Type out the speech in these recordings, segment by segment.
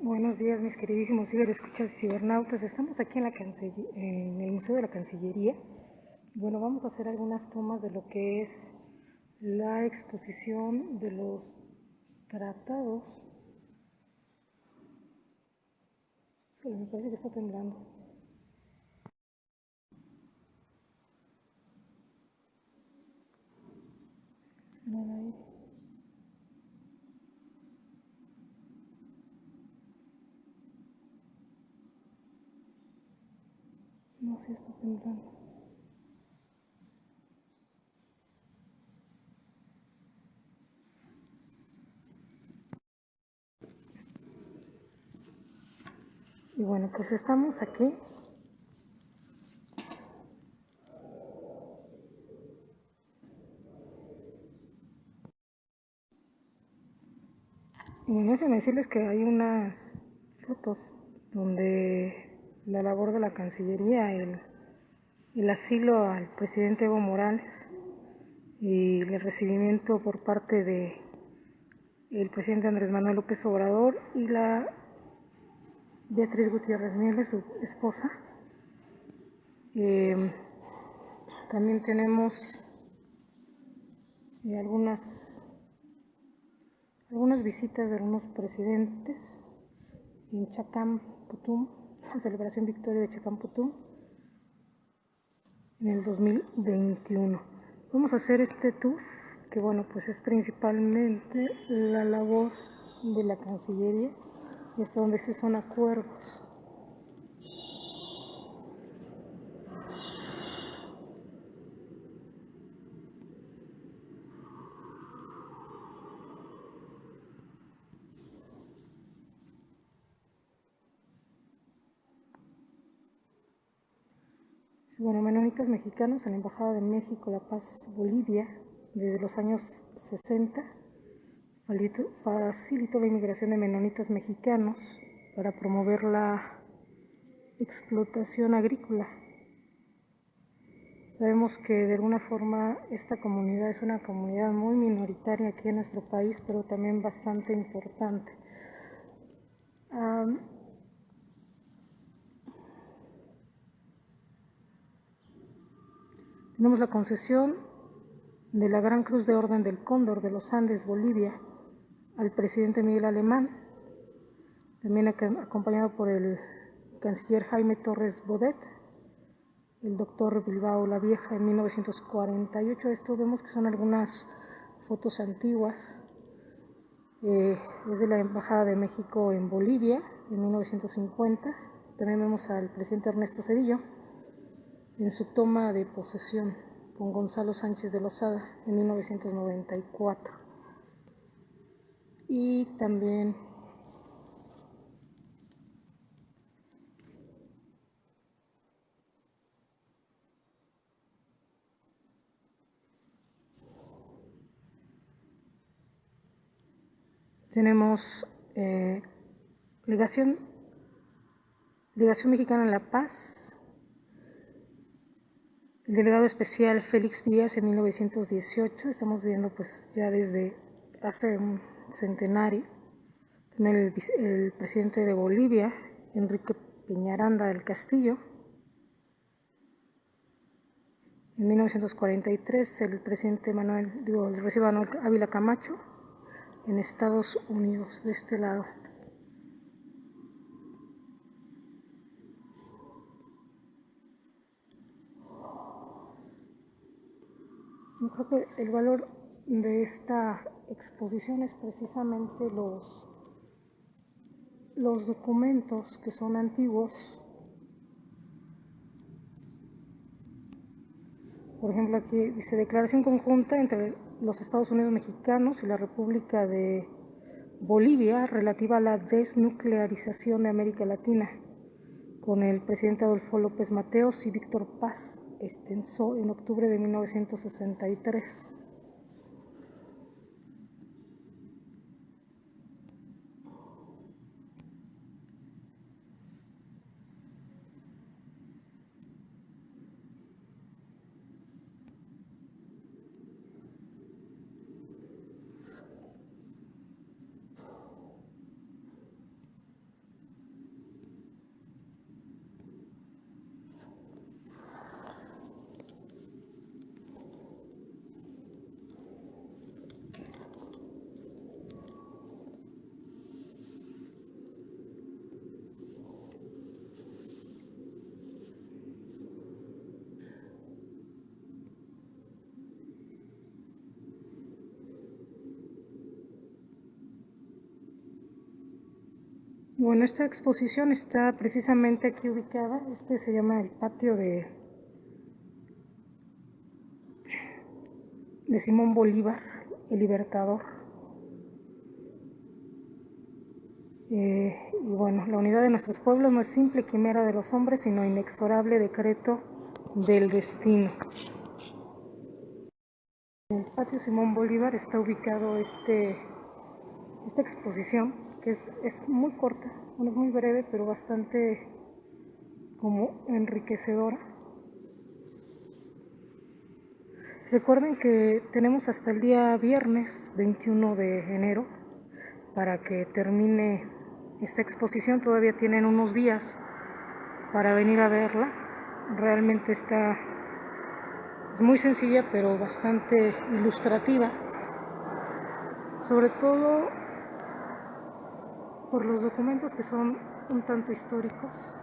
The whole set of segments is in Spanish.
Buenos días, mis queridísimos ciberescuchas y cibernautas. Estamos aquí en el Museo de la Cancillería. Bueno, vamos a hacer algunas tomas de lo que es la exposición de los tratados. Me parece que está temblando. No sé, está temblando. Y bueno, pues estamos aquí. Y bueno, déjenme decirles que hay unas fotos donde la labor de la Cancillería, el asilo al presidente Evo Morales y el recibimiento por parte de el presidente Andrés Manuel López Obrador y la Beatriz Gutiérrez Müller, su esposa. También tenemos algunas visitas de algunos presidentes en Chacán-Putum, la celebración Victoria de Chacán-Putum en el 2021. Vamos a hacer este tour, que bueno, pues es principalmente la labor de la Cancillería, y hasta donde se son acuerdos. Bueno, menonitas mexicanos en la Embajada de México, La Paz, Bolivia, desde los años 60, facilitó la inmigración de menonitas mexicanos para promover la explotación agrícola. Sabemos que de alguna forma esta comunidad es una comunidad muy minoritaria aquí en nuestro país, pero también bastante importante. Tenemos la concesión de la Gran Cruz de Orden del Cóndor de los Andes, Bolivia, al presidente Miguel Alemán, también acompañado por el canciller Jaime Torres Bodet, el doctor Bilbao la Vieja en 1948. Esto vemos que son algunas fotos antiguas. Es de la Embajada de México en Bolivia en 1950. También vemos al presidente Ernesto Zedillo en su toma de posesión con Gonzalo Sánchez de Lozada en 1994. Y también tenemos Delegación Mexicana en La Paz, el delegado especial Félix Díaz en 1918, estamos viendo pues ya desde hace un centenario. También el presidente de Bolivia, Enrique Peñaranda del Castillo. En 1943 el presidente recibe Manuel Ávila Camacho en Estados Unidos, de este lado. Yo creo que el valor de esta exposición es precisamente los documentos que son antiguos. Por ejemplo, aquí dice declaración conjunta entre los Estados Unidos mexicanos y la República de Bolivia relativa a la desnuclearización de América Latina, con el presidente Adolfo López Mateos y Víctor Paz Estenssó en octubre de 1963. Bueno, esta exposición está precisamente aquí ubicada. Este se llama el patio de Simón Bolívar, el Libertador. Y bueno, la unidad de nuestros pueblos no es simple quimera de los hombres, sino inexorable decreto del destino. En el patio Simón Bolívar está ubicado esta exposición, que es muy corta, bueno, es muy breve, pero bastante como enriquecedora. Recuerden que tenemos hasta el día viernes 21 de enero para que termine esta exposición. Todavía tienen unos días para venir a verla. Realmente es muy sencilla, pero bastante ilustrativa, sobre todo por los documentos que son un tanto históricos.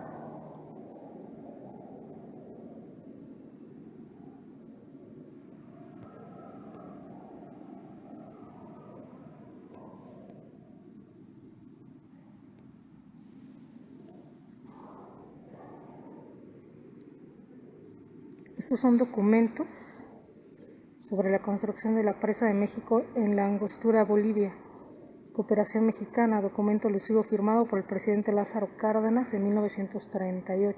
Estos son documentos sobre la construcción de la presa de México en la Angostura, Bolivia. Cooperación Mexicana, documento elusivo firmado por el presidente Lázaro Cárdenas en 1938.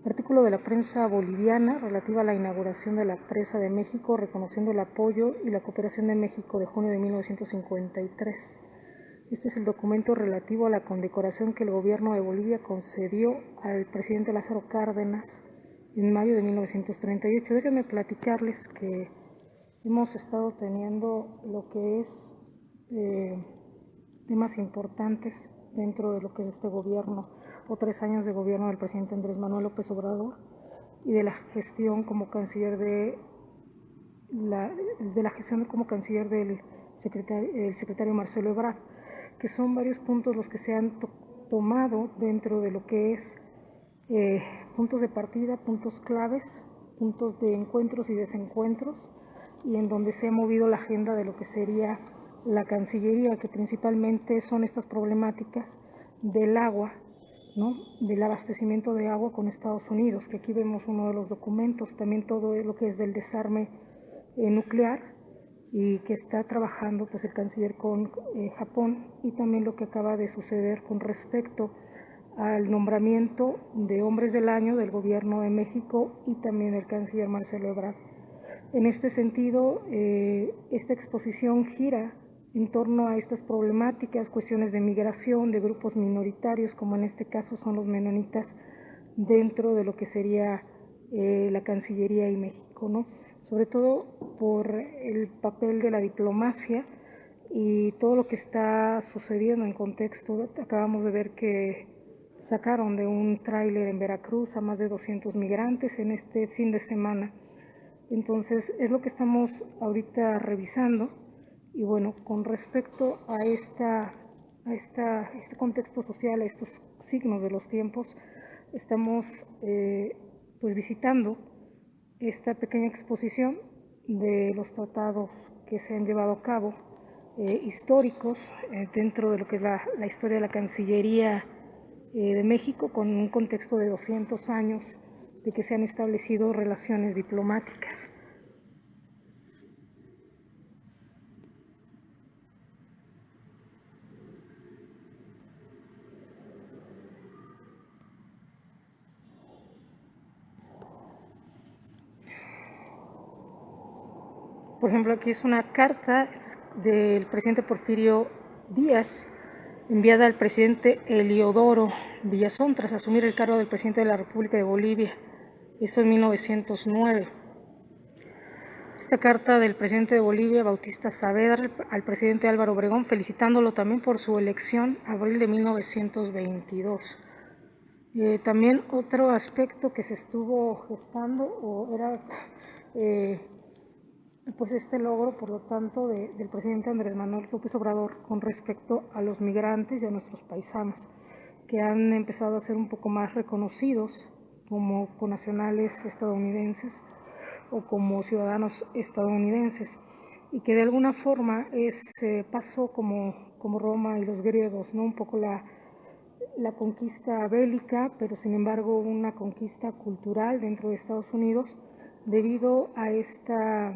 Artículo de la prensa boliviana relativa a la inauguración de la presa de México, reconociendo el apoyo y la cooperación de México de junio de 1953. Este es el documento relativo a la condecoración que el gobierno de Bolivia concedió al presidente Lázaro Cárdenas en mayo de 1938. Déjenme platicarles que hemos estado teniendo lo que es temas importantes dentro de lo que es este gobierno o 3 años de gobierno del presidente Andrés Manuel López Obrador y de la gestión como canciller del secretario Marcelo Ebrard, que son varios puntos los que se han tomado dentro de lo que es puntos de partida, puntos claves, puntos de encuentros y desencuentros, y en donde se ha movido la agenda de lo que sería la Cancillería, que principalmente son estas problemáticas del agua, ¿no? Del abastecimiento de agua con Estados Unidos, que aquí vemos uno de los documentos, también todo lo que es del desarme nuclear, y que está trabajando pues el canciller con Japón, y también lo que acaba de suceder con respecto al nombramiento de hombres del año del gobierno de México y también el canciller Marcelo Ebrard. En este sentido, esta exposición gira en torno a estas problemáticas, cuestiones de migración, de grupos minoritarios, como en este caso son los menonitas, dentro de lo que sería la Cancillería y México, ¿no? Sobre todo por el papel de la diplomacia y todo lo que está sucediendo en contexto. Acabamos de ver que sacaron de un tráiler en Veracruz a más de 200 migrantes en este fin de semana. Entonces es lo que estamos ahorita revisando, y bueno, con respecto a este contexto social, a estos signos de los tiempos, estamos pues visitando esta pequeña exposición de los tratados que se han llevado a cabo históricos dentro de lo que es la historia de la Cancillería de México, con un contexto de 200 años de que se han establecido relaciones diplomáticas. Por ejemplo, aquí es una carta del presidente Porfirio Díaz, enviada al presidente Heliodoro Villazón tras asumir el cargo del presidente de la República de Bolivia. Eso en 1909. Esta carta del presidente de Bolivia, Bautista Saavedra, al presidente Álvaro Obregón, felicitándolo también por su elección, abril de 1922. También otro aspecto que se estuvo gestando era pues este logro, por lo tanto, del presidente Andrés Manuel López Obrador con respecto a los migrantes y a nuestros paisanos, que han empezado a ser un poco más reconocidos como connacionales estadounidenses o como ciudadanos estadounidenses, y que de alguna forma pasó como Roma y los griegos, ¿no? Un poco la la conquista bélica, pero sin embargo una conquista cultural dentro de Estados Unidos debido a esta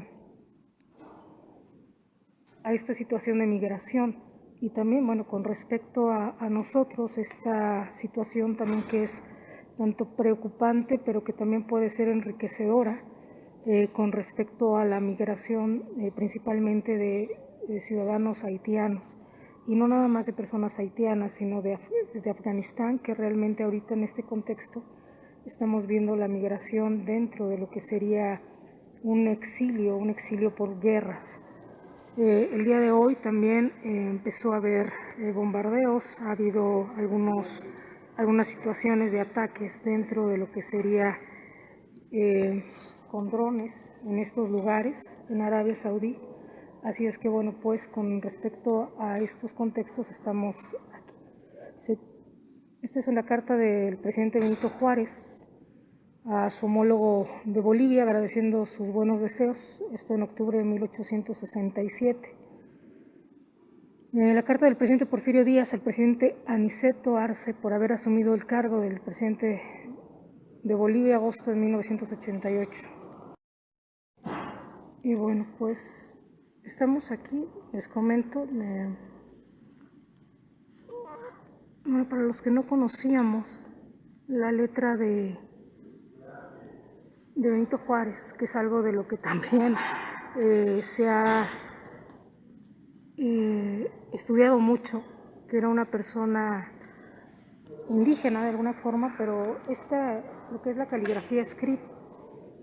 situación de migración. Y también, bueno, con respecto a nosotros, esta situación también que es tanto preocupante, pero que también puede ser enriquecedora con respecto a la migración principalmente de ciudadanos haitianos. Y no nada más de personas haitianas, sino de Afganistán, que realmente ahorita en este contexto estamos viendo la migración dentro de lo que sería un exilio por guerras. El día de hoy también empezó a haber bombardeos, ha habido algunas situaciones de ataques dentro de lo que sería con drones en estos lugares, en Arabia Saudí. Así es que bueno, pues con respecto a estos contextos estamos aquí. Esta es una carta del presidente Benito Juárez a su homólogo de Bolivia agradeciendo sus buenos deseos, esto en octubre de 1867. La carta del presidente Porfirio Díaz al presidente Aniceto Arce por haber asumido el cargo del presidente de Bolivia agosto de 1988. Y bueno, pues estamos aquí, les comento. Bueno, para los que no conocíamos la letra de Benito Juárez, que es algo de lo que también se ha estudiado mucho, que era una persona indígena de alguna forma, pero lo que es la caligrafía script,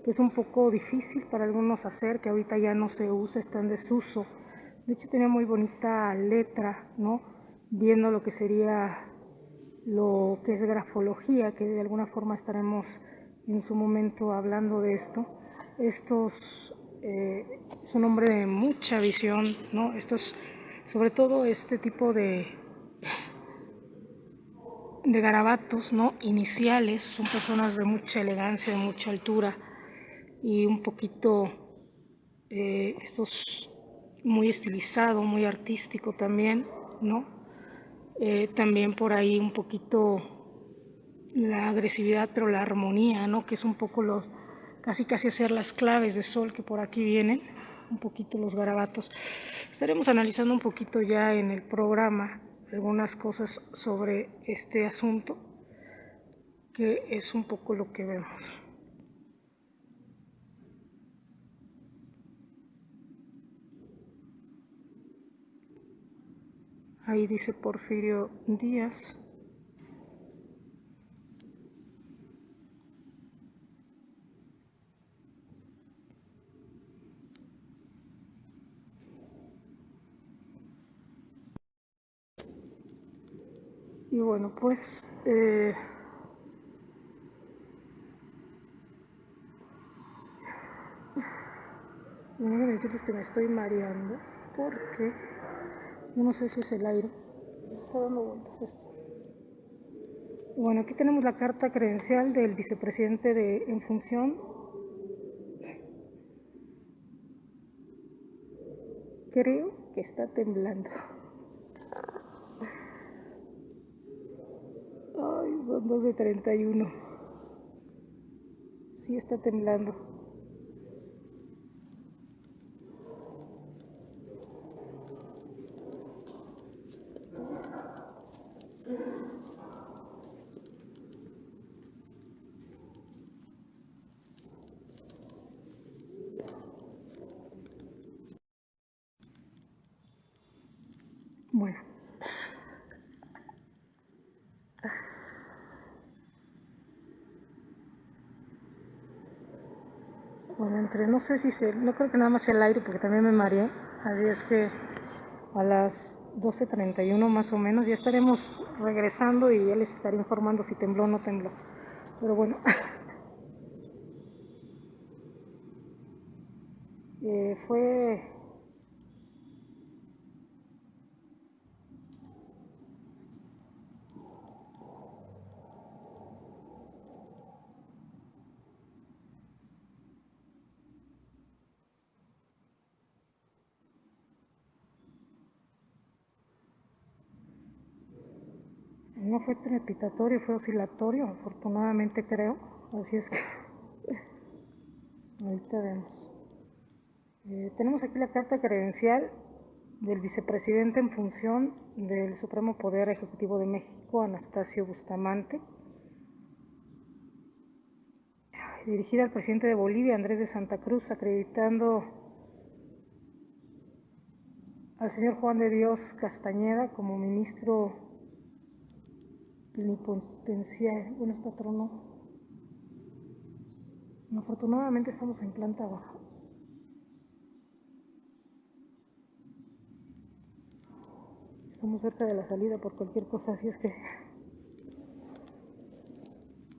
que es un poco difícil para algunos hacer, que ahorita ya no se usa, está en desuso. De hecho tenía muy bonita letra, ¿no? Viendo lo que sería lo que es grafología, que de alguna forma estaremos en su momento hablando de esto. Es un hombre de mucha visión, ¿no? Sobre todo este tipo de garabatos, ¿no? Iniciales, son personas de mucha elegancia, de mucha altura y un poquito, esto es muy estilizado, muy artístico también, ¿no? También por ahí un poquito la agresividad, pero la armonía, ¿no? Que es un poco casi hacer las claves de sol que por aquí vienen, un poquito los garabatos. Estaremos analizando un poquito ya en el programa algunas cosas sobre este asunto, que es un poco lo que vemos. Ahí dice Porfirio Díaz. Y bueno, pues déjenme decirles que me estoy mareando porque yo no sé si es el aire. Me está dando vueltas esto. Bueno, aquí tenemos la carta credencial del vicepresidente en función. Creo que está temblando. Ay, son 2:31. Sí está temblando. Bueno, no sé si no creo que nada más sea el aire porque también me mareé, así es que a las 12:31 más o menos ya estaremos regresando y ya les estaré informando si tembló o no tembló, pero bueno, fue no fue trepidatorio, fue oscilatorio, afortunadamente creo, así es que ahorita vemos. Tenemos aquí la carta credencial del vicepresidente en función del Supremo Poder Ejecutivo de México, Anastasio Bustamante, dirigida al presidente de Bolivia, Andrés de Santa Cruz, acreditando al señor Juan de Dios Castañeda como ministro plenipotenciario. Bueno, está trono. Afortunadamente estamos en planta baja. Estamos cerca de la salida por cualquier cosa, así es que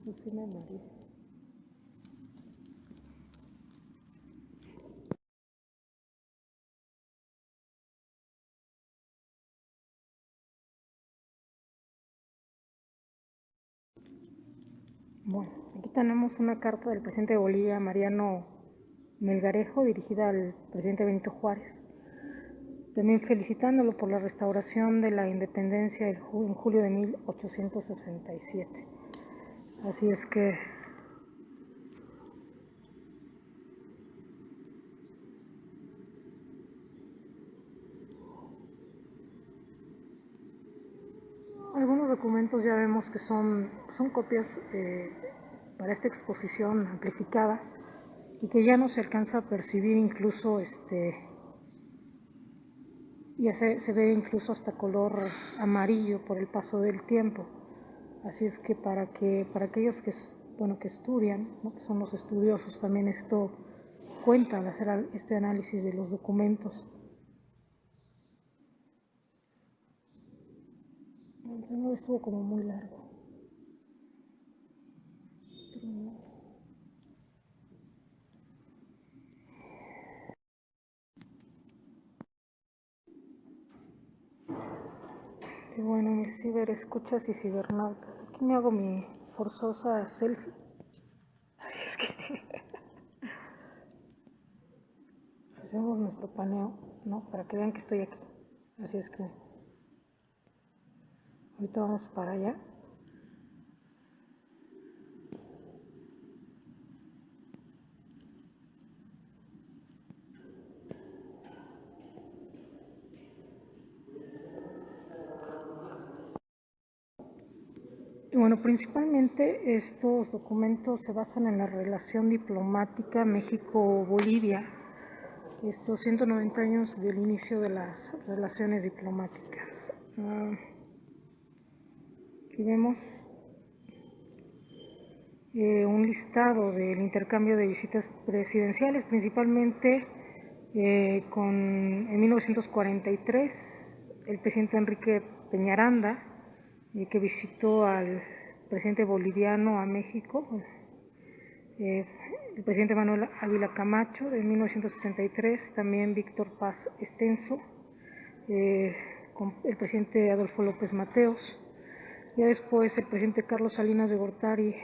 pues sí me mareé. Bueno, aquí tenemos una carta del presidente de Bolivia, Mariano Melgarejo, dirigida al presidente Benito Juárez, también felicitándolo por la restauración de la independencia en julio de 1867. Así es que algunos documentos ya vemos que son copias para esta exposición amplificadas y que ya no se alcanza a percibir, incluso ya se ve incluso hasta color amarillo por el paso del tiempo. Así es que para aquellos que estudian, ¿no?, que son los estudiosos, también esto cuenta al hacer este análisis de los documentos. El tema estuvo como muy largo. Y bueno, mis ciberescuchas y cibernautas, aquí me hago mi forzosa selfie. Es que hacemos nuestro paneo, ¿no?, para que vean que estoy aquí. Así es que ahorita vamos para allá. Y bueno, principalmente estos documentos se basan en la relación diplomática México-Bolivia, estos 190 años del inicio de las relaciones diplomáticas. Aquí vemos un listado del intercambio de visitas presidenciales, principalmente en 1943 el presidente Enrique Peñaranda, que visitó al presidente boliviano a México, el presidente Manuel Ávila Camacho de 1963, también Víctor Paz Estenso, con el presidente Adolfo López Mateos. Ya después el presidente Carlos Salinas de Gortari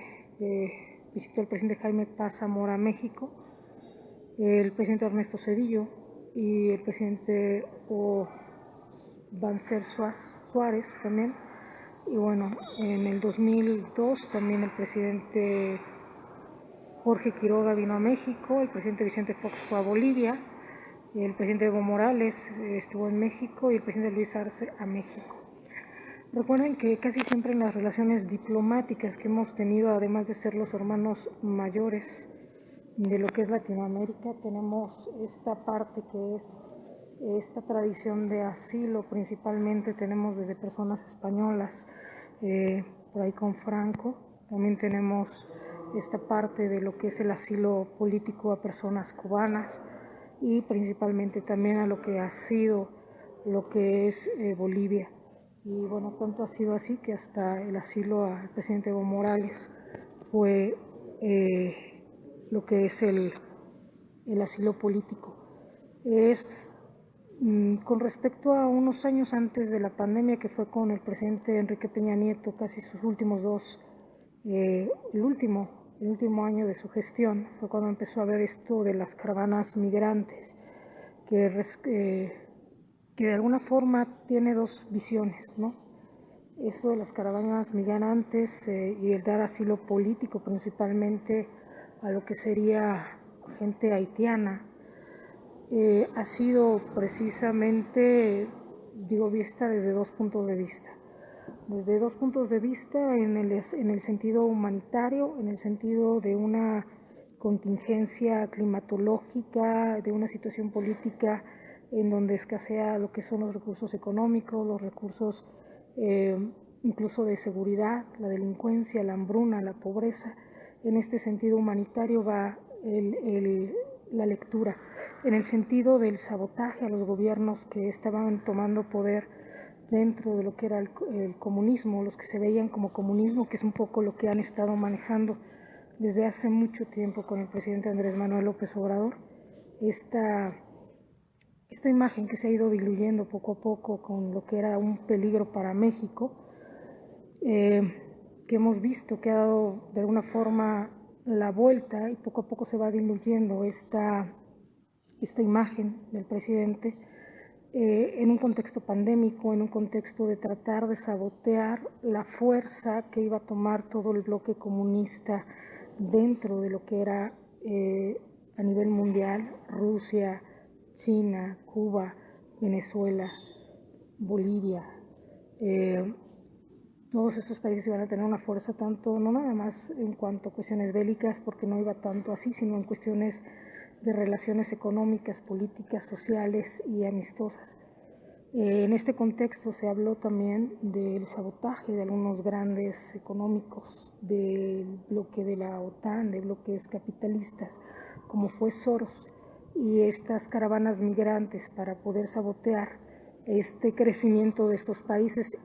visitó al presidente Jaime Paz Zamora a México, el presidente Ernesto Zedillo y el presidente Banzer Suárez también. Y bueno, en el 2002 también el presidente Jorge Quiroga vino a México, el presidente Vicente Fox fue a Bolivia, el presidente Evo Morales estuvo en México y el presidente Luis Arce a México. Recuerden que casi siempre en las relaciones diplomáticas que hemos tenido, además de ser los hermanos mayores de lo que es Latinoamérica, tenemos esta parte que es esta tradición de asilo. Principalmente tenemos desde personas españolas, por ahí con Franco. También tenemos esta parte de lo que es el asilo político a personas cubanas y principalmente también a lo que ha sido lo que es Bolivia. Y bueno, tanto ha sido así que hasta el asilo al presidente Evo Morales fue lo que es el asilo político. Con respecto a unos años antes de la pandemia, que fue con el presidente Enrique Peña Nieto, casi sus últimos el último año de su gestión, fue cuando empezó a ver esto de las caravanas migrantes, que de alguna forma tiene dos visiones, ¿no? Eso de las caravanas migrantes y el dar asilo político principalmente a lo que sería gente haitiana, ha sido precisamente, digo, vista desde dos puntos de vista. Desde dos puntos de vista en el sentido humanitario, en el sentido de una contingencia climatológica, de una situación política en donde escasea lo que son los recursos económicos, los recursos incluso de seguridad, la delincuencia, la hambruna, la pobreza. En este sentido humanitario va la lectura. En el sentido del sabotaje a los gobiernos que estaban tomando poder dentro de lo que era el comunismo, los que se veían como comunismo, que es un poco lo que han estado manejando desde hace mucho tiempo con el presidente Andrés Manuel López Obrador, esta imagen que se ha ido diluyendo poco a poco con lo que era un peligro para México, que hemos visto que ha dado de alguna forma la vuelta y poco a poco se va diluyendo esta imagen del presidente en un contexto pandémico, en un contexto de tratar de sabotear la fuerza que iba a tomar todo el bloque comunista dentro de lo que era a nivel mundial, Rusia, China, Cuba, Venezuela, Bolivia. Todos estos países iban a tener una fuerza tanto, no nada más en cuanto a cuestiones bélicas, porque no iba tanto así, sino en cuestiones de relaciones económicas, políticas, sociales y amistosas. En este contexto se habló también del sabotaje de algunos grandes económicos del bloque de la OTAN, de bloques capitalistas, como fue Soros, y estas caravanas migrantes para poder sabotear este crecimiento de estos países.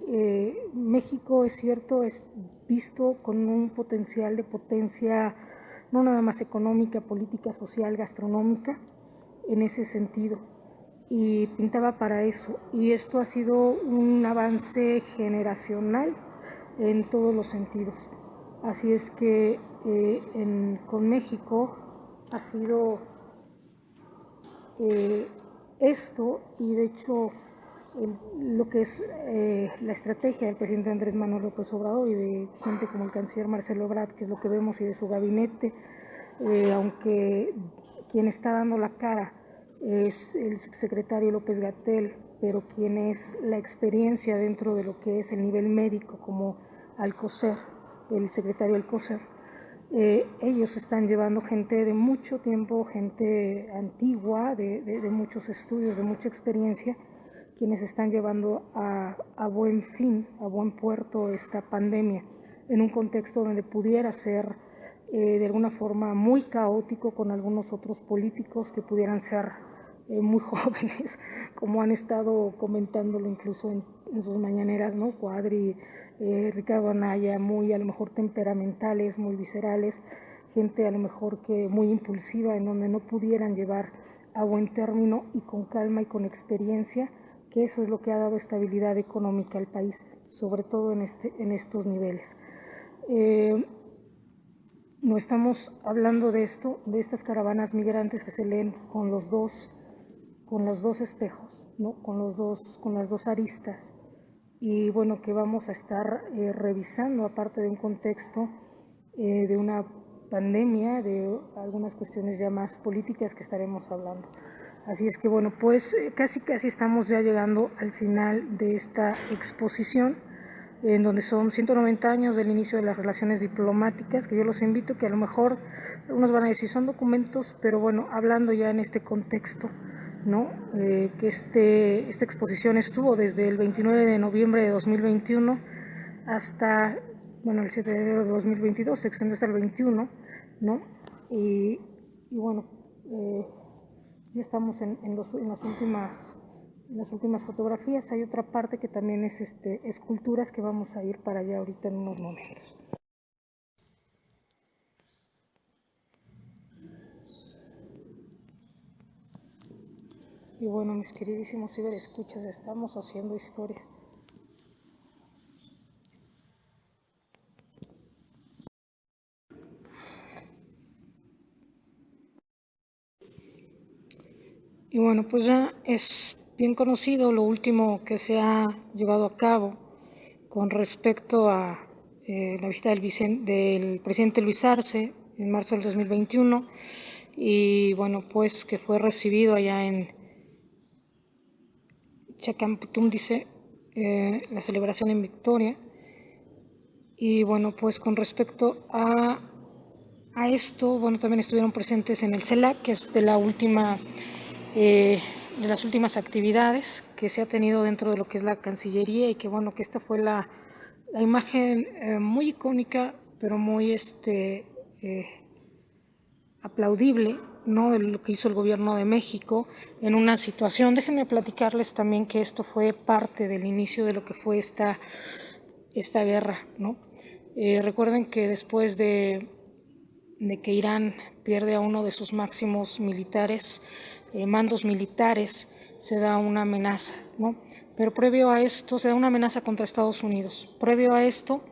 México, es cierto, es visto con un potencial de potencia no nada más económica, política, social, gastronómica, en ese sentido, y pintaba para eso. Y esto ha sido un avance generacional en todos los sentidos. Así es que con México ha sido esto, y de hecho lo que es la estrategia del presidente Andrés Manuel López Obrador y de gente como el canciller Marcelo Ebrard, que es lo que vemos, y de su gabinete, aunque quien está dando la cara es el subsecretario López-Gatell, pero quien es la experiencia dentro de lo que es el nivel médico, como Alcocer, el secretario Alcocer, ellos están llevando gente de mucho tiempo, gente antigua, de muchos estudios, de mucha experiencia, quienes están llevando a buen fin, a buen puerto esta pandemia, en un contexto donde pudiera ser de alguna forma muy caótico, con algunos otros políticos que pudieran ser muy jóvenes, como han estado comentándolo incluso en sus mañaneras, ¿no? Cuadri, Ricardo Anaya, muy a lo mejor temperamentales, muy viscerales, gente a lo mejor que muy impulsiva, en donde no pudieran llevar a buen término y con calma y con experiencia, que eso es lo que ha dado estabilidad económica al país, sobre todo en estos niveles. No estamos hablando de esto, de estas caravanas migrantes que se leen con los dos espejos, ¿no? con las dos aristas, y bueno, que vamos a estar revisando, aparte de un contexto de una pandemia, de algunas cuestiones ya más políticas que estaremos hablando. Así es que bueno, pues casi estamos ya llegando al final de esta exposición, en donde son 190 años del inicio de las relaciones diplomáticas, que yo los invito, que a lo mejor algunos van a decir son documentos, pero bueno, hablando ya en este contexto, ¿no? Que esta exposición estuvo desde el 29 de noviembre de 2021 hasta, bueno, el 7 de enero de 2022, se extendió hasta el 21, ¿no? Y bueno, ya estamos en las últimas fotografías. Hay otra parte que también es esculturas, que vamos a ir para allá ahorita en unos momentos. Y bueno, mis queridísimos ciberescuchas, estamos haciendo historia. Y bueno, pues ya es bien conocido lo último que se ha llevado a cabo con respecto a la visita del presidente Luis Arce en marzo del 2021 y bueno, pues que fue recibido allá en Chacamputún, dice, la celebración en Victoria. Y bueno, pues con respecto a esto, bueno, también estuvieron presentes en el CELAC, que es de las últimas actividades que se ha tenido dentro de lo que es la Cancillería, y que bueno, que esta fue la imagen muy icónica, pero muy aplaudible, ¿no?, de lo que hizo el gobierno de México en una situación. Déjenme platicarles también que esto fue parte del inicio de lo que fue esta guerra, ¿no? Recuerden que después de que Irán pierde a uno de sus máximos militares, mandos militares, se da una amenaza, ¿no? Pero previo a esto se da una amenaza contra Estados Unidos. Previo a esto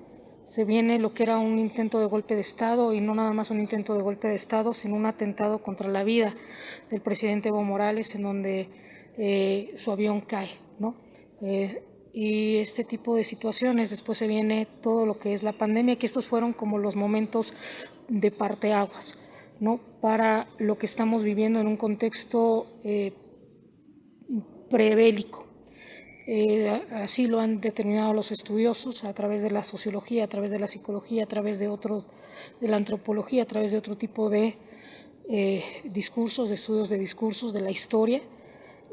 se viene lo que era un intento de golpe de Estado, y no nada más un intento de golpe de Estado, sino un atentado contra la vida del presidente Evo Morales, en donde su avión cae, ¿no? Y este tipo de situaciones. Después se viene todo lo que es la pandemia, que estos fueron como los momentos de parteaguas, ¿no?, para lo que estamos viviendo en un contexto prebélico. Así lo han determinado los estudiosos a través de la sociología, a través de la psicología, a través de la antropología, a través de otro tipo de discursos, de estudios de discursos de la historia.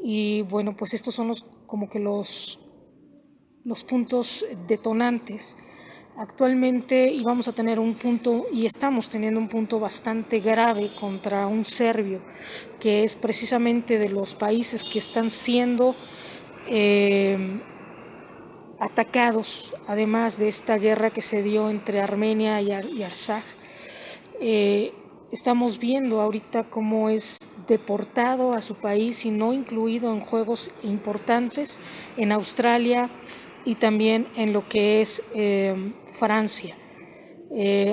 Y bueno, pues estos son como que los puntos detonantes. Actualmente íbamos a tener un punto, y estamos teniendo un punto bastante grave contra un serbio, que es precisamente de los países que están siendo atacados, además de esta guerra que se dio entre Armenia y Artsaj. Estamos viendo ahorita cómo es deportado a su país y no incluido en juegos importantes en Australia y también en lo que es Francia.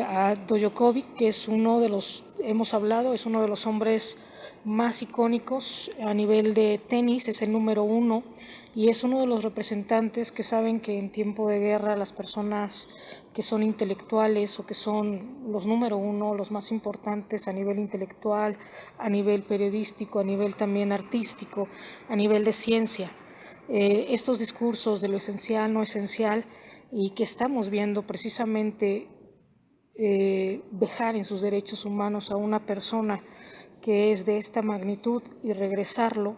A Djokovic, que es uno de los, hemos hablado, es uno de los hombres más icónicos a nivel de tenis, es el número 1 y es uno de los representantes que saben que en tiempo de guerra las personas que son intelectuales o que son los número 1, los más importantes a nivel intelectual, a nivel periodístico, a nivel también artístico, a nivel de ciencia, estos discursos de lo esencial, no esencial, y que estamos viendo precisamente vejar en sus derechos humanos a una persona que es de esta magnitud y regresarlo,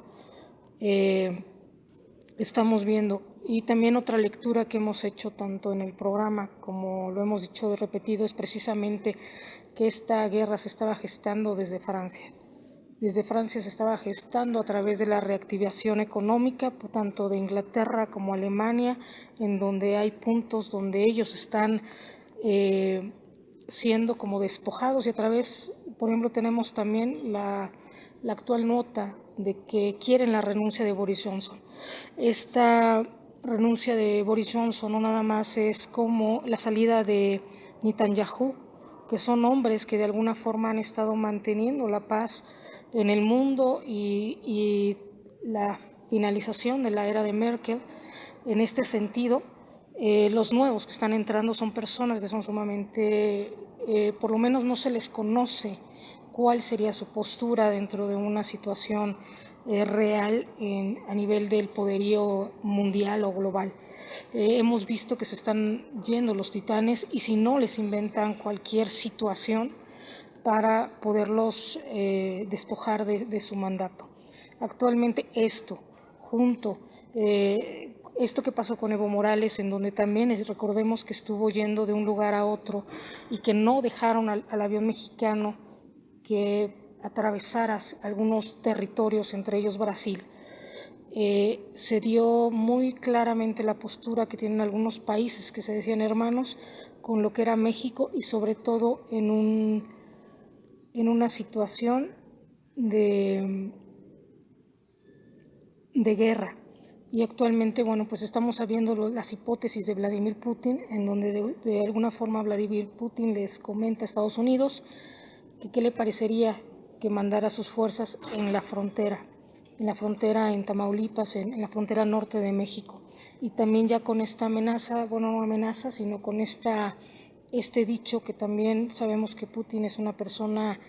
estamos viendo. Y también otra lectura que hemos hecho tanto en el programa como lo hemos dicho de repetido es precisamente que esta guerra se estaba gestando desde Francia. Desde Francia se estaba gestando a través de la reactivación económica, tanto de Inglaterra como Alemania, en donde hay puntos donde ellos están siendo como despojados, y a través, por ejemplo, tenemos también la actual nota de que quieren la renuncia de Boris Johnson. Esta renuncia de Boris Johnson no nada más es como la salida de Netanyahu, que son hombres que de alguna forma han estado manteniendo la paz en el mundo, y la finalización de la era de Merkel. En este sentido, los nuevos que están entrando son personas que son sumamente, por lo menos no se les conoce cuál sería su postura dentro de una situación real a nivel del poderío mundial o global. Hemos visto que se están yendo los titanes, y si no les inventan cualquier situación para poderlos despojar de su mandato. Actualmente esto que pasó con Evo Morales, en donde también recordemos que estuvo yendo de un lugar a otro y que no dejaron al avión mexicano que atravesara algunos territorios, entre ellos Brasil. Se dio muy claramente la postura que tienen algunos países que se decían hermanos con lo que era México, y sobre todo en una situación de guerra. Y actualmente, bueno, pues estamos sabiendo las hipótesis de Vladimir Putin, en donde de alguna forma Vladimir Putin les comenta a Estados Unidos que qué le parecería que mandara sus fuerzas en la frontera en Tamaulipas, en la frontera norte de México. y también ya con esta amenaza, bueno, no amenaza, sino con este dicho que también sabemos que Putin es una persona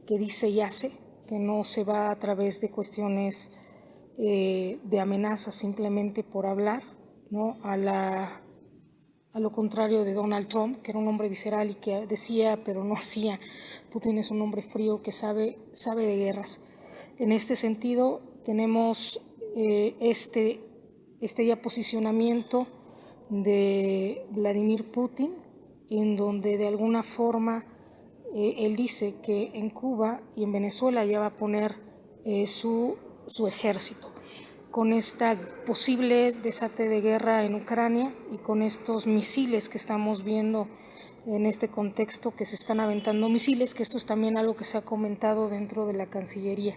que dice y hace, que no se va a través de cuestiones de amenazas simplemente por hablar, ¿no? A lo contrario de Donald Trump, que era un hombre visceral y que decía pero no hacía. Putin es un hombre frío que sabe de guerras. En este sentido tenemos este ya posicionamiento de Vladimir Putin, en donde de alguna forma él dice que en Cuba y en Venezuela ya va a poner su ejército. Con esta posible desate de guerra en Ucrania y con estos misiles que estamos viendo en este contexto, que se están aventando misiles, que esto es también algo que se ha comentado dentro de la Cancillería.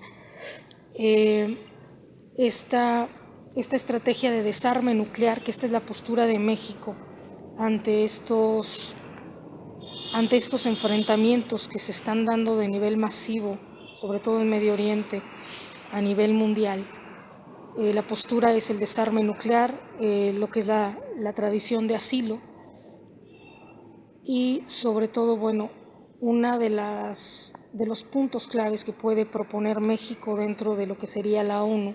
Esta estrategia de desarme nuclear, que esta es la postura de México ante estos enfrentamientos que se están dando de nivel masivo, sobre todo en Medio Oriente, a nivel mundial. La postura es el desarme nuclear, lo que es la tradición de asilo y sobre todo, bueno, una de los puntos claves que puede proponer México dentro de lo que sería la ONU,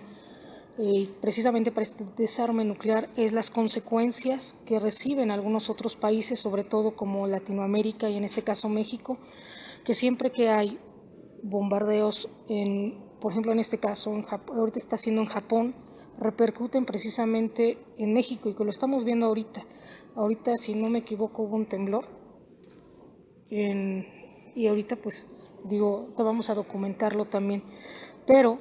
precisamente para este desarme nuclear, es las consecuencias que reciben algunos otros países, sobre todo como Latinoamérica y en este caso México, que siempre que hay bombardeos, por ejemplo en este caso ahorita está haciendo en Japón, repercuten precisamente en México y que lo estamos viendo ahorita. Ahorita, si no me equivoco, hubo un temblor y ahorita pues digo, vamos a documentarlo también, pero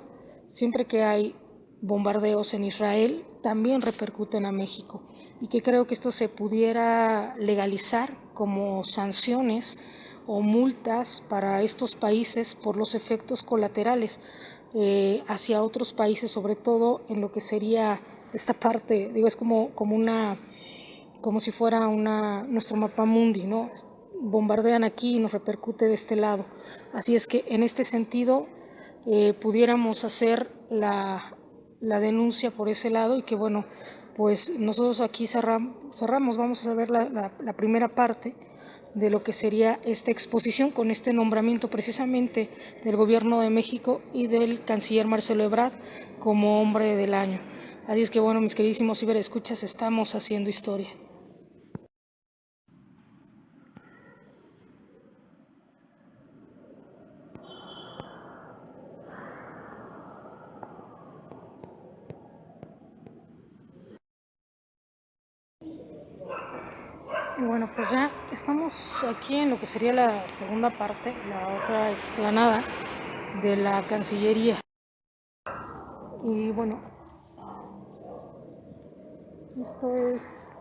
siempre que hay bombardeos en Israel también repercuten a México y que creo que esto se pudiera legalizar como sanciones o multas para estos países por los efectos colaterales hacia otros países, sobre todo en lo que sería esta parte, digo, es como si fuera nuestro mapamundi, ¿no? Bombardean aquí y nos repercute de este lado. Así es que en este sentido pudiéramos hacer la denuncia por ese lado y que bueno, pues nosotros aquí cerramos, vamos a ver la primera parte de lo que sería esta exposición con este nombramiento precisamente del Gobierno de México y del canciller Marcelo Ebrard como hombre del año. Así es que bueno, mis queridísimos ciberescuchas, estamos haciendo historia. Y bueno, pues ya estamos aquí en lo que sería la segunda parte, la otra explanada de la Cancillería. Y bueno, esto es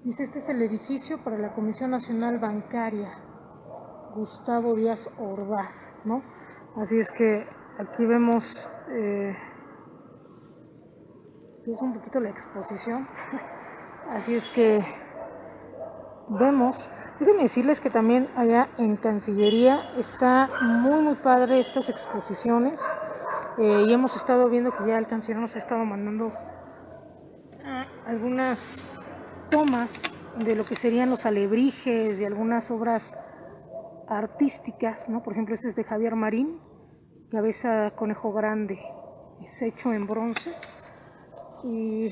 dice, este es el edificio para la Comisión Nacional Bancaria, Gustavo Díaz Ordaz, ¿no? Así es que aquí vemos, es un poquito la exposición, así es que vemos, déjenme decirles que también allá en Cancillería está muy padre estas exposiciones y hemos estado viendo que ya el canciller nos ha estado mandando algunas tomas de lo que serían los alebrijes y algunas obras artísticas, ¿no? Por ejemplo, este es de Javier Marín, Cabeza Conejo Grande, es hecho en bronce y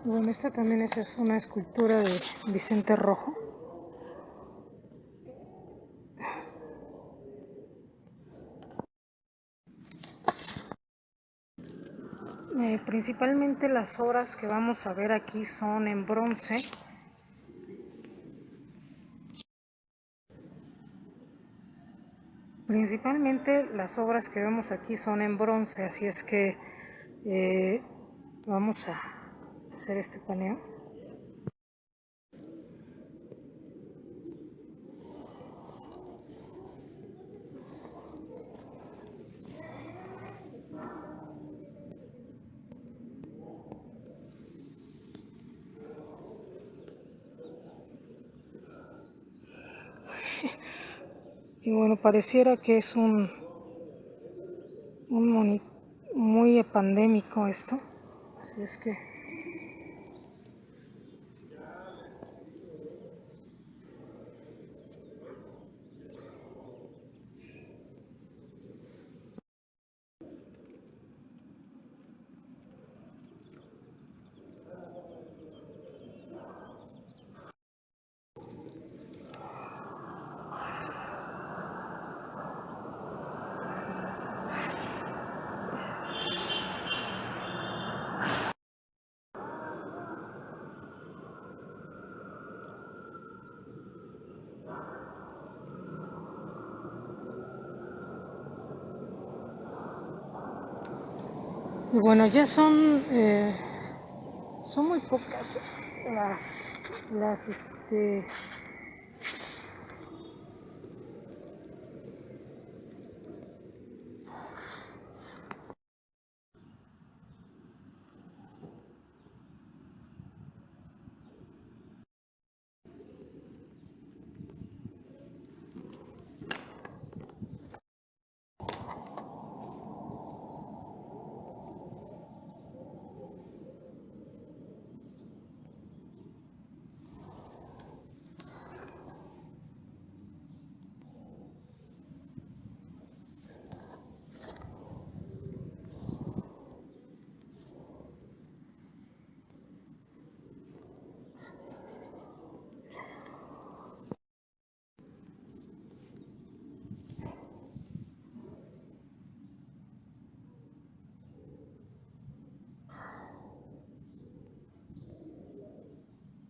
bueno, esta también es una escultura de Vicente Rojo. Principalmente las obras que vamos a ver aquí son en bronce. Principalmente las obras que vemos aquí son en bronce, así es que vamos a hacer este paneo. Y bueno, pareciera que es un muy pandémico esto, así es que y bueno, ya son muy pocas las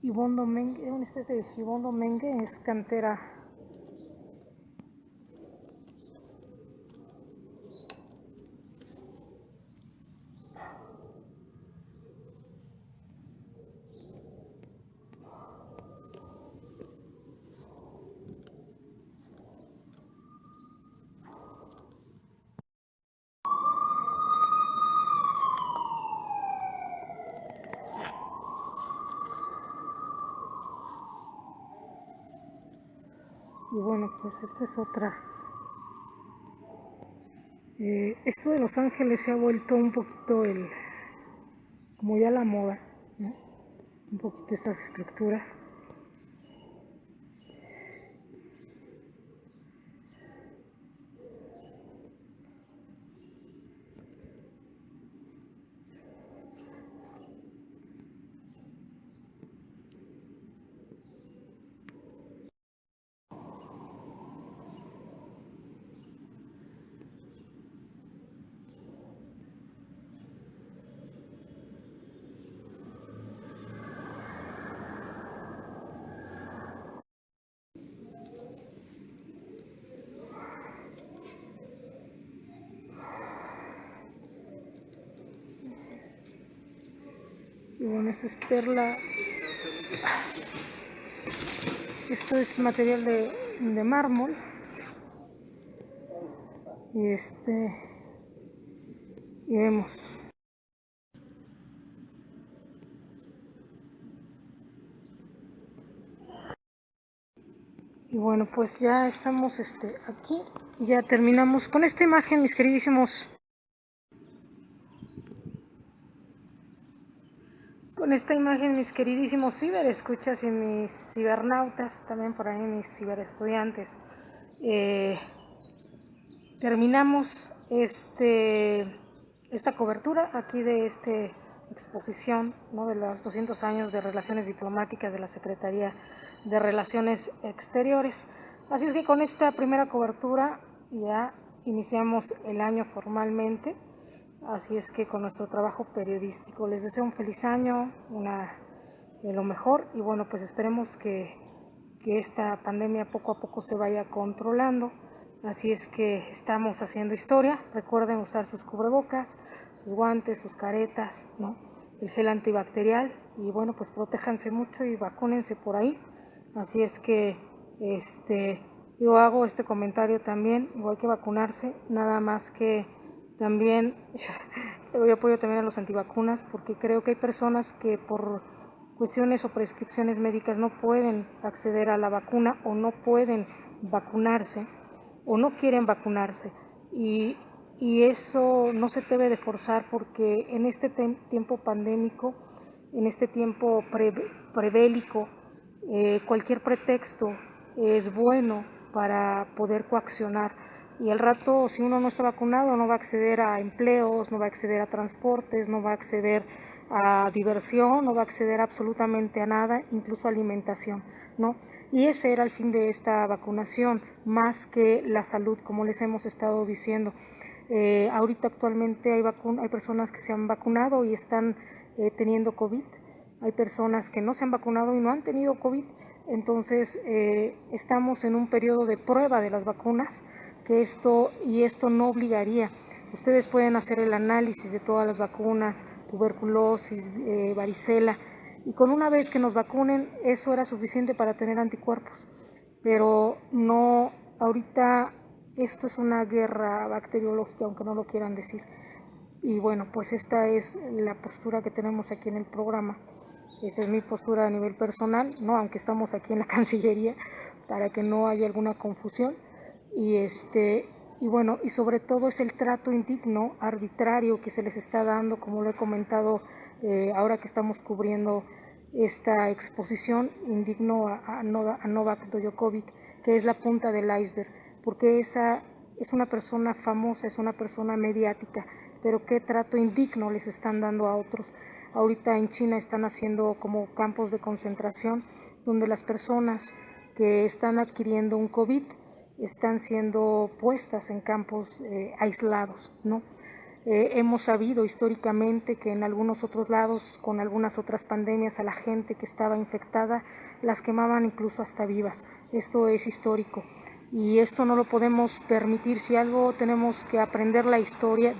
Ivonne Domengue, este es de Ivonne Domengue, es cantera. Y bueno, pues esta es otra. Esto de Los Ángeles se ha vuelto un poquito como ya la moda, ¿no? Un poquito estas estructuras. Y bueno, esto es perla. Esto es material de mármol. Y y vemos. Y bueno, pues ya estamos aquí. Ya terminamos con esta imagen, mis queridísimos. Con esta imagen, mis queridísimos ciberescuchas y mis cibernautas, también por ahí mis ciberestudiantes, terminamos esta cobertura aquí de esta exposición, ¿no?, de los 200 años de relaciones diplomáticas de la Secretaría de Relaciones Exteriores. Así es que con esta primera cobertura ya iniciamos el año formalmente. Así es que con nuestro trabajo periodístico les deseo un feliz año, lo mejor, y bueno, pues esperemos que esta pandemia poco a poco se vaya controlando Así es que estamos haciendo historia. Recuerden usar sus cubrebocas, sus guantes, sus caretas, ¿no? El gel antibacterial y bueno, pues protéjanse mucho y vacúnense por ahí. Así es que yo hago este comentario también, hay que vacunarse, nada más que también doy apoyo también a los antivacunas porque creo que hay personas que por cuestiones o prescripciones médicas no pueden acceder a la vacuna o no pueden vacunarse o no quieren vacunarse y eso no se debe de forzar porque en este tiempo pandémico, en este tiempo prebélico, cualquier pretexto es bueno para poder coaccionar y al rato si uno no está vacunado no va a acceder a empleos, no va a acceder a transportes, no va a acceder a diversión, no va a acceder absolutamente a nada, incluso a alimentación, ¿no? Y ese era el fin de esta vacunación, más que la salud, como les hemos estado diciendo. Ahorita actualmente hay personas que se han vacunado y están teniendo COVID, hay personas que no se han vacunado y no han tenido COVID, entonces estamos en un periodo de prueba de las vacunas, que esto no obligaría. Ustedes pueden hacer el análisis de todas las vacunas, tuberculosis, varicela, y con una vez que nos vacunen, eso era suficiente para tener anticuerpos. Pero no, ahorita esto es una guerra bacteriológica, aunque no lo quieran decir. Y bueno, pues esta es la postura que tenemos aquí en el programa. Esta es mi postura a nivel personal, ¿no? Aunque estamos aquí en la Cancillería, para que no haya alguna confusión. Y bueno, y sobre todo es el trato indigno, arbitrario que se les está dando, como lo he comentado ahora que estamos cubriendo esta exposición, indigno a Novak Djokovic, que es la punta del iceberg, porque esa es una persona famosa, es una persona mediática, pero qué trato indigno les están dando a otros. Ahorita en China están haciendo como campos de concentración donde las personas que están adquiriendo un COVID están siendo puestas en campos aislados, ¿no? Hemos sabido históricamente que en algunos otros lados, con algunas otras pandemias, a la gente que estaba infectada las quemaban incluso hasta vivas. Esto es histórico y esto no lo podemos permitir. Si algo tenemos que aprender de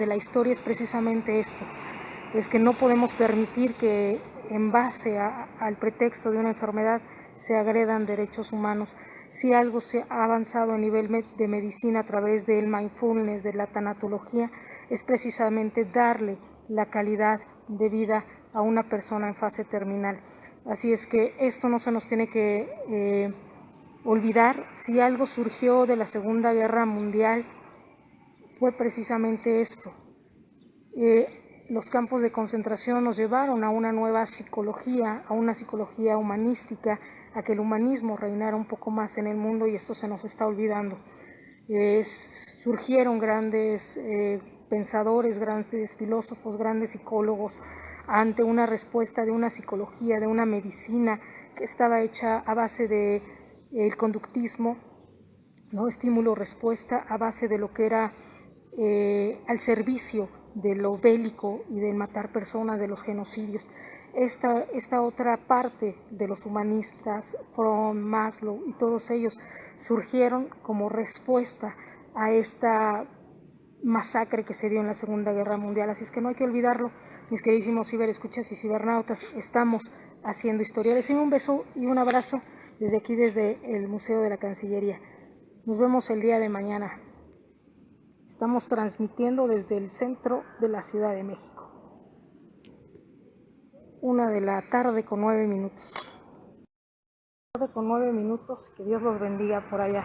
la historia es precisamente esto, es que no podemos permitir que en base al pretexto de una enfermedad se agredan derechos humanos. Si algo se ha avanzado a nivel de medicina a través del mindfulness, de la tanatología, es precisamente darle la calidad de vida a una persona en fase terminal. Así es que esto no se nos tiene que olvidar. Si algo surgió de la Segunda Guerra Mundial fue precisamente esto. Los campos de concentración nos llevaron a una nueva psicología, a una psicología humanística, a que el humanismo reinara un poco más en el mundo y esto se nos está olvidando. Surgieron grandes pensadores, grandes filósofos, grandes psicólogos ante una respuesta de una psicología, de una medicina que estaba hecha a base de el conductismo, ¿no? Estímulo-respuesta, a base de lo que era al servicio de lo bélico y de matar personas, de los genocidios. Esta otra parte de los humanistas, Fromm, Maslow y todos ellos surgieron como respuesta a esta masacre que se dio en la Segunda Guerra Mundial. Así es que no hay que olvidarlo, mis queridísimos ciberescuchas y cibernautas, estamos haciendo historia. Les doy un beso y un abrazo desde aquí, desde el Museo de la Cancillería. Nos vemos el día de mañana. Estamos transmitiendo desde el centro de la Ciudad de México. 1:09 p.m. Que Dios los bendiga por allá.